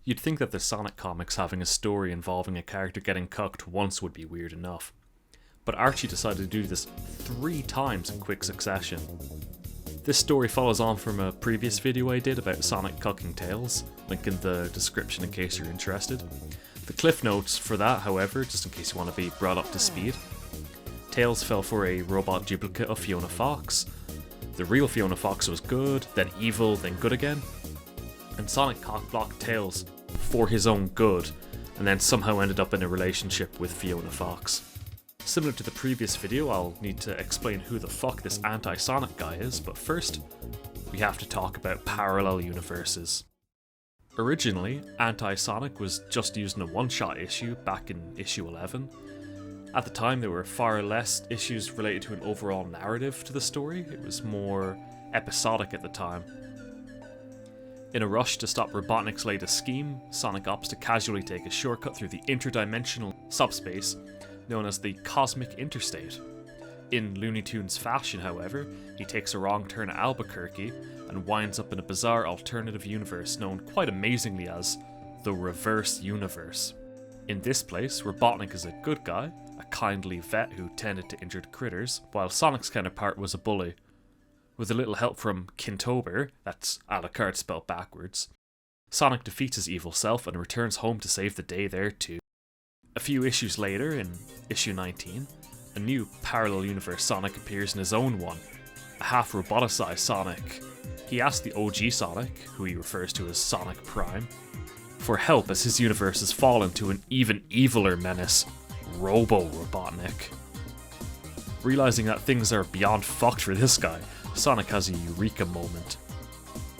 You'd think that the Sonic comics having a story involving a character getting cucked once would be weird enough, but Archie decided to do this 3 times in quick succession. This story follows on from a previous video I did about Sonic cucking Tails, link in the description in case you're interested. The cliff notes for that, however, just in case you want to be brought up to speed. Tails fell for a robot duplicate of Fiona Fox. The real Fiona Fox was good, then evil, then good again. And Sonic cockblocked Tails for his own good, and then somehow ended up in a relationship with Fiona Fox. Similar to the previous video, I'll need to explain who the fuck this anti-Sonic guy is, but first, we have to talk about parallel universes. Originally, Anti-Sonic was just used in a one-shot issue back in issue 11. At the time, there were far less issues related to an overall narrative to the story. It was more episodic at the time. In a rush to stop Robotnik's latest scheme, Sonic opts to casually take a shortcut through the interdimensional subspace known as the Cosmic Interstate. In Looney Tunes fashion, however, he takes a wrong turn at Albuquerque and winds up in a bizarre alternative universe known quite amazingly as the Reverse Universe. In this place, Robotnik is a good guy, a kindly vet who tended to injured critters, while Sonic's counterpart was a bully. With a little help from Kintober, that's Alucard spelled backwards, Sonic defeats his evil self and returns home to save the day there too. A few issues later, in issue 19, a new parallel universe Sonic appears in his own one, a half-roboticized Sonic. He asks the OG Sonic, who he refers to as Sonic Prime, for help as his universe has fallen to an even eviler menace, Robo-Robotnik. Realizing that things are beyond fucked for this guy, Sonic has a eureka moment.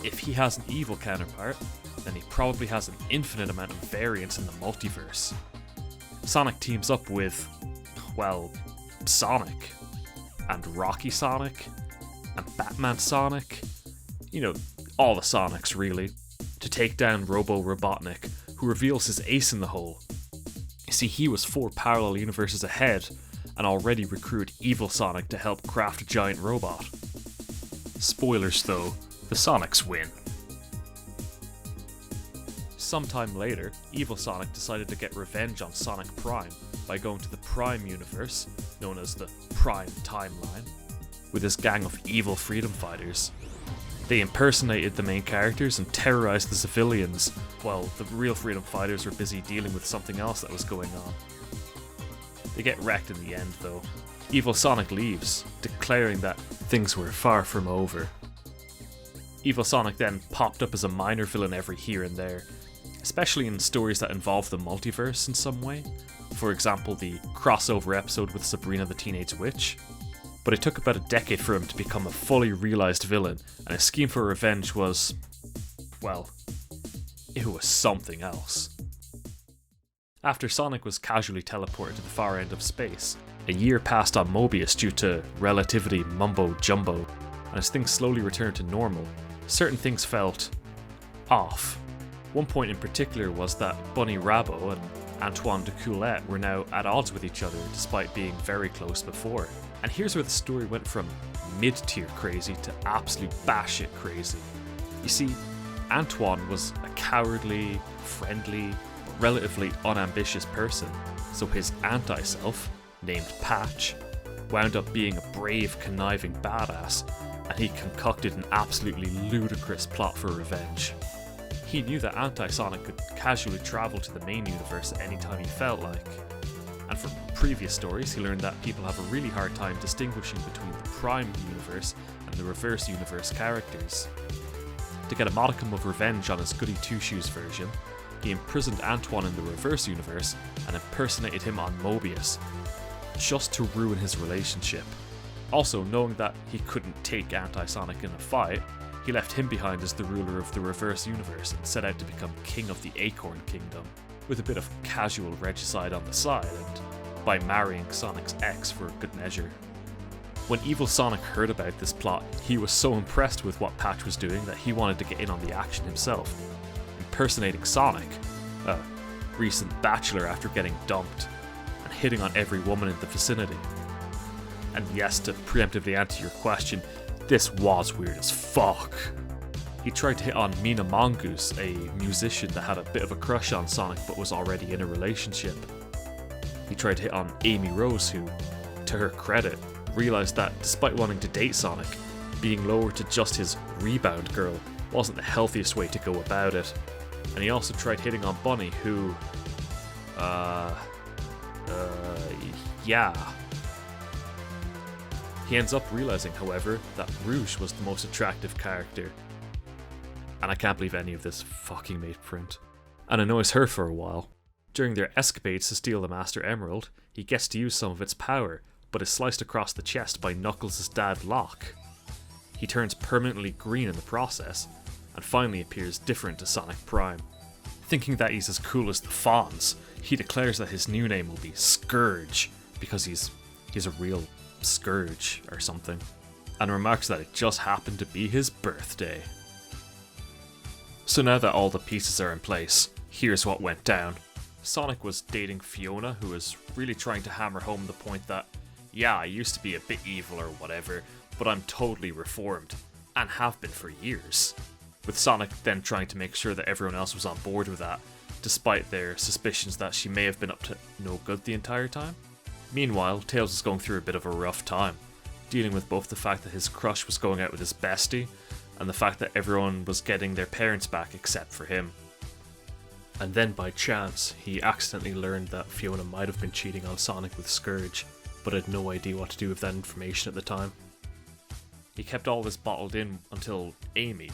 If he has an evil counterpart, then he probably has an infinite amount of variance in the multiverse. Sonic teams up with, well, Sonic, and Rocky Sonic, and Batman Sonic, you know, all the Sonics really, to take down Robo-Robotnik, who reveals his ace in the hole. You see, he was 4 parallel universes ahead, and already recruited evil Sonic to help craft a giant robot. Spoilers though, the Sonics win. Sometime later, evil Sonic decided to get revenge on Sonic Prime by going to the Prime universe, known as the Prime Timeline, with his gang of evil freedom fighters. They impersonated the main characters and terrorized the civilians, while the real freedom fighters were busy dealing with something else that was going on. They get wrecked in the end though. Evil Sonic leaves, declaring that things were far from over. Evil Sonic then popped up as a minor villain every here and there, especially in stories that involve the multiverse in some way, for example the crossover episode with Sabrina the Teenage Witch. But it took about a decade for him to become a fully realised villain, and his scheme for revenge was, well, it was something else. After Sonic was casually teleported to the far end of space, a year passed on Mobius due to relativity mumbo-jumbo, and as things slowly returned to normal, certain things felt off. One point in particular was that Bunny Rabo and Antoine de Coulette were now at odds with each other despite being very close before. And here's where the story went from mid-tier crazy to absolute batshit crazy. You see, Antoine was a cowardly, friendly, relatively unambitious person, so his anti-self, named Patch, wound up being a brave, conniving badass, and he concocted an absolutely ludicrous plot for revenge. He knew that Anti-Sonic could casually travel to the main universe at any time he felt like, and from previous stories he learned that people have a really hard time distinguishing between the Prime universe and the Reverse universe characters. To get a modicum of revenge on his goody two-shoes version, he imprisoned Antoine in the Reverse universe and impersonated him on Mobius, just to ruin his relationship. Also, knowing that he couldn't take Anti-Sonic in a fight, he left him behind as the ruler of the Reverse universe and set out to become king of the Acorn Kingdom, with a bit of casual regicide on the side, and by marrying Sonic's ex for good measure. When Evil Sonic heard about this plot, he was so impressed with what Patch was doing that he wanted to get in on the action himself, impersonating Sonic, a recent bachelor after getting dumped, and hitting on every woman in the vicinity. And yes, to preemptively answer your question, this was weird as fuck. He tried to hit on Mina Mongoose, a musician that had a bit of a crush on Sonic but was already in a relationship. He tried to hit on Amy Rose, who, to her credit, realised that despite wanting to date Sonic, being lowered to just his rebound girl wasn't the healthiest way to go about it. And he also tried hitting on Bunny, who... yeah. He ends up realising, however, that Rouge was the most attractive character. And I can't believe any of this fucking made print. And annoys her for a while. During their escapades to steal the Master Emerald, he gets to use some of its power, but is sliced across the chest by Knuckles' dad Locke. He turns permanently green in the process, and finally appears different to Sonic Prime. Thinking that he's as cool as the Fonz, he declares that his new name will be Scourge, because he's a real Scourge or something, and remarks that it just happened to be his birthday. So now that all the pieces are in place, here's what went down. Sonic was dating Fiona, who was really trying to hammer home the point that, yeah, I used to be a bit evil or whatever, but I'm totally reformed, and have been for years. With Sonic then trying to make sure that everyone else was on board with that, despite their suspicions that she may have been up to no good the entire time. Meanwhile, Tails is going through a bit of a rough time, dealing with both the fact that his crush was going out with his bestie, and the fact that everyone was getting their parents back except for him. And then by chance, he accidentally learned that Fiona might have been cheating on Sonic with Scourge, but had no idea what to do with that information at the time. He kept all this bottled in until Amy,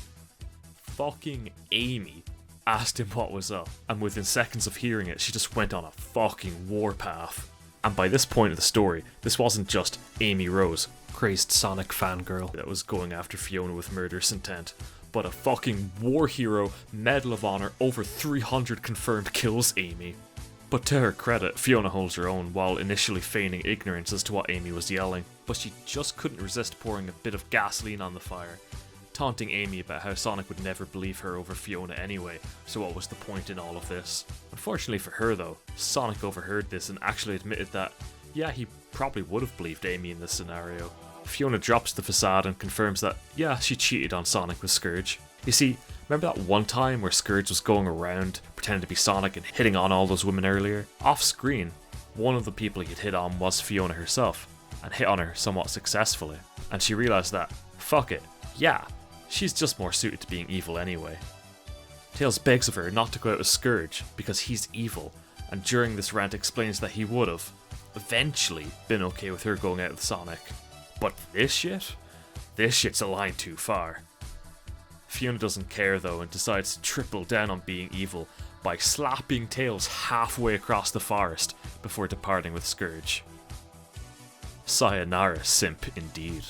fucking Amy, asked him what was up, and within seconds of hearing it, she just went on a fucking warpath. And by this point of the story, this wasn't just Amy Rose, crazed Sonic fangirl that was going after Fiona with murderous intent, but a fucking war hero, Medal of Honor, over 300 confirmed kills Amy. But to her credit, Fiona holds her own while initially feigning ignorance as to what Amy was yelling, but she just couldn't resist pouring a bit of gasoline on the fire, taunting Amy about how Sonic would never believe her over Fiona anyway, so what was the point in all of this? Unfortunately for her though, Sonic overheard this and actually admitted that, yeah, he probably would have believed Amy in this scenario. Fiona drops the facade and confirms that, yeah, she cheated on Sonic with Scourge. You see, remember that one time where Scourge was going around pretending to be Sonic and hitting on all those women earlier? Off screen, one of the people he'd hit on was Fiona herself, and hit on her somewhat successfully. And she realised that, fuck it, yeah, she's just more suited to being evil anyway. Tails begs of her not to go out with Scourge because he's evil, and during this rant explains that he would have, eventually, been okay with her going out with Sonic. But this shit? This shit's a line too far. Fiona doesn't care though and decides to triple down on being evil by slapping Tails halfway across the forest before departing with Scourge. Sayonara, simp indeed.